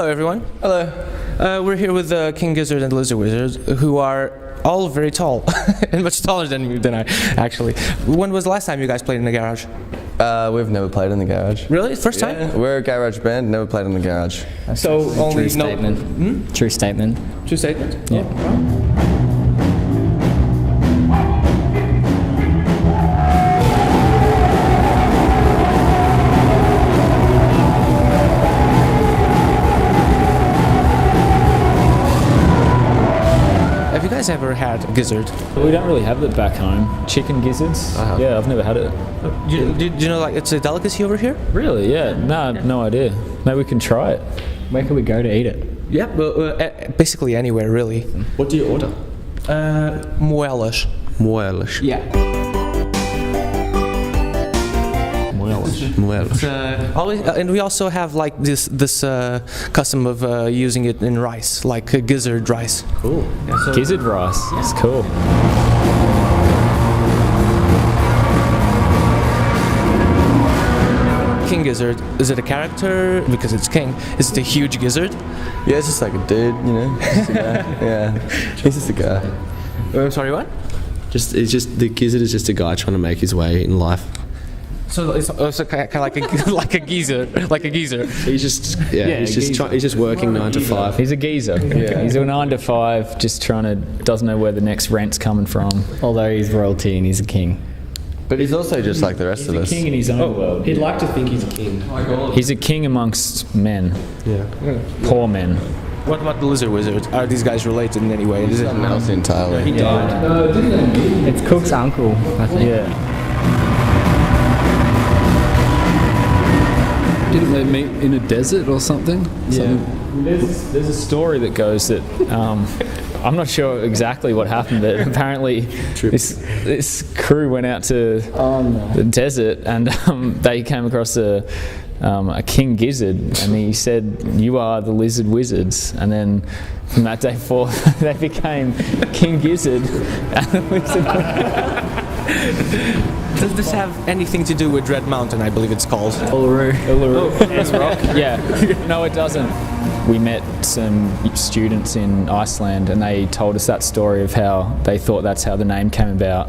Hello, everyone. Hello. We're here with King Gizzard and the Lizard Wizard, who are all very tall, and much taller than I, actually. When was the last time you guys played in the garage? We've never played in the garage. Really? First time? Yeah, we're a garage band, never played in the garage. So only True statement. True statement. True statement? Yeah. Have you guys ever had gizzard? We don't really have it back home. Chicken gizzards? Yeah, I've never had it. Do you know, like, it's a delicacy over here? Really? Yeah. No idea. Maybe we can try it. Where can we go to eat it? Yeah, basically anywhere, really. What do you order? Moelas. Moelas. Yeah. Moelas. And we also have like this custom of using it in rice, like gizzard rice. Cool. Yeah, so Gizzard rice. It's cool. King Gizzard, is it a character because it's king? Is it a huge gizzard? Yeah, it's just like a dude, you know? Just a guy. Yeah, he's just a guy. I'm sorry, what? The gizzard is just a guy trying to make his way in life. So it's also kind of like a like a geezer, like a geezer. He's just he's just working 9 to 5. He's a geezer. Yeah. He's a 9 to 5, just doesn't know where the next rent's coming from. Although he's royalty and he's a king. But he's also just like the rest of us. King in his own world. He'd like to think he's a king. He's a king amongst men. Yeah. Poor men. What about the Lizard Wizard? Are these guys related in any way? Is it? Something else entirely. He died. It's Cook's uncle, I think. Yeah. Didn't they meet in a desert or something? Yeah. There's a story that goes that I'm not sure exactly what happened, but apparently this crew went out to the desert and they came across a King Gizzard, and he said, "You are the Lizard Wizards." And then from that day forth, they became King Gizzard and the Lizard Does this have anything to do with Red Mountain? I believe it's called. Uluru. Rock. Yeah. No, it doesn't. We met some students in Iceland, and they told us that story of how they thought that's how the name came about.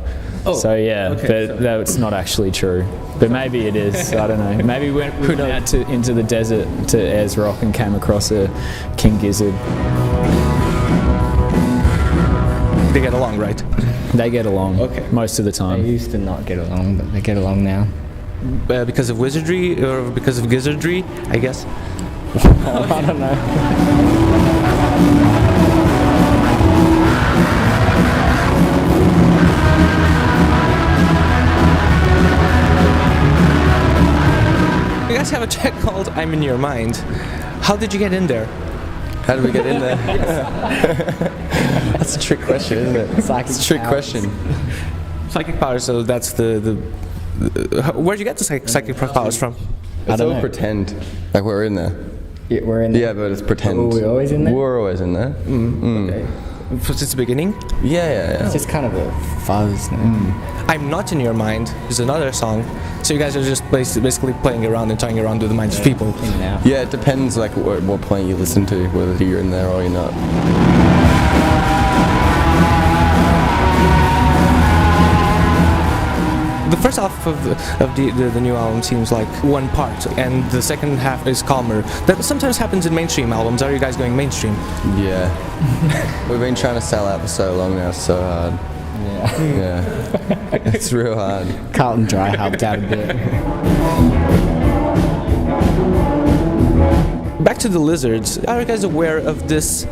So yeah, okay, but it's not actually true. But maybe it is. I don't know. Maybe we went out into the desert to Ayers Rock and came across a King Gizzard. They get along, right? They get along. Okay. Most of the They time. used to not get along, but they get along now. Because of wizardry or because of gizzardry, I guess. I don't know. You guys have a track called "I'm in Your Mind." How did you get in there? How did we get in there? That's a trick question, isn't it? It's a trick question. Psychic powers. So that's where'd you get the psychic powers from? It's all pretend. Like we're in there. Yeah, we're in there. Yeah, but it's pretend. Were we always in there? We're always in there. Okay. Since the beginning. Yeah. It's just kind of a fuzz. "I'm Not in Your Mind" is another song. So you guys are just basically playing around and toying around with the minds of people. In and out. Yeah, it depends like what point you listen to, whether you're in there or you're not. The first half of the new album seems like one part, and the second half is calmer. That sometimes happens in mainstream albums. Are you guys going mainstream? Yeah. We've been trying to sell out for so long now, it's so hard. Yeah. It's real hard. Carlton Dry helped out a bit. Back to the Lizards. Are you guys aware of this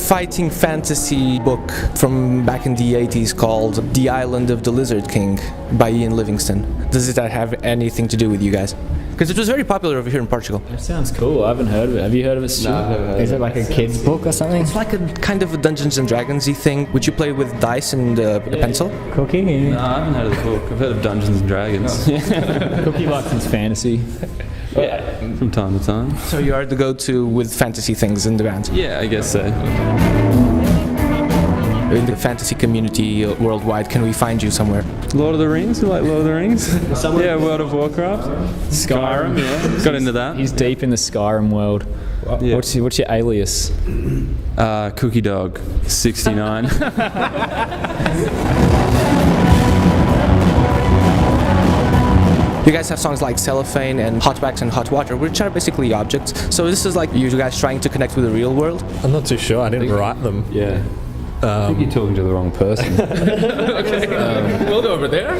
fighting fantasy book from back in the 80s called The Island of the Lizard King by Ian Livingstone? Does it have anything to do with you guys? Because it was very popular over here in Portugal. That sounds cool. I haven't heard of it. Have you heard of it, Stu? No, I've never heard Is it like a kid's book or something? It's like a kind of a Dungeons and Dragons-y thing. Would you play with dice and a pencil? Cookie? No, I haven't heard of the book. I've heard of Dungeons and Dragons. Cookie likes his fantasy. Yeah, from time to time. So you are the go-to with fantasy things in the band? Yeah, I guess so. In the fantasy community worldwide, can we find you somewhere? Lord of the Rings? You like Lord of the Rings? Yeah, World of Warcraft. Skyrim, yeah. Got into that. He's deep in the Skyrim world. Yeah. What's your alias? Cookie Dog 69. You guys have songs like Cellophane and Hot Wax and Hot Water, which are basically objects. So this is like you guys trying to connect with the real world? I'm not too sure. I didn't write them. Yeah. I think you're talking to the wrong person. We'll go over there.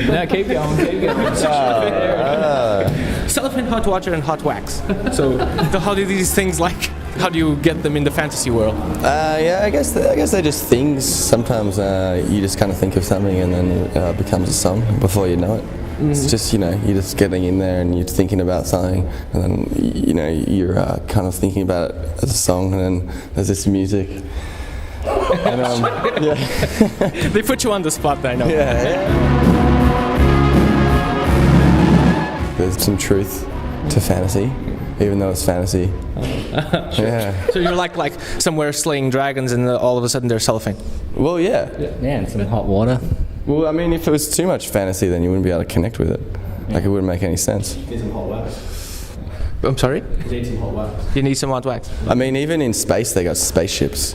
No, keep going. Cellophane, Hot Water, and Hot Wax. So how do these things how do you get them in the fantasy world? Yeah, I guess they're just things. Sometimes you just kind of think of something and then it becomes a song before you know it. It's just, you're just getting in there and you're thinking about something and then, you're kind of thinking about it as a song and then there's this music. And, yeah. They put you on the spot, I know. Yeah. There's some truth to fantasy, even though it's fantasy. Yeah. So you're like somewhere slaying dragons and all of a sudden there's cellophane. Well, yeah. Yeah, and some hot water. Well, I mean, if it was too much fantasy, then you wouldn't be able to connect with it. Like, it wouldn't make any sense. I'm sorry? You need some hot wax. I mean, even in space, they got spaceships.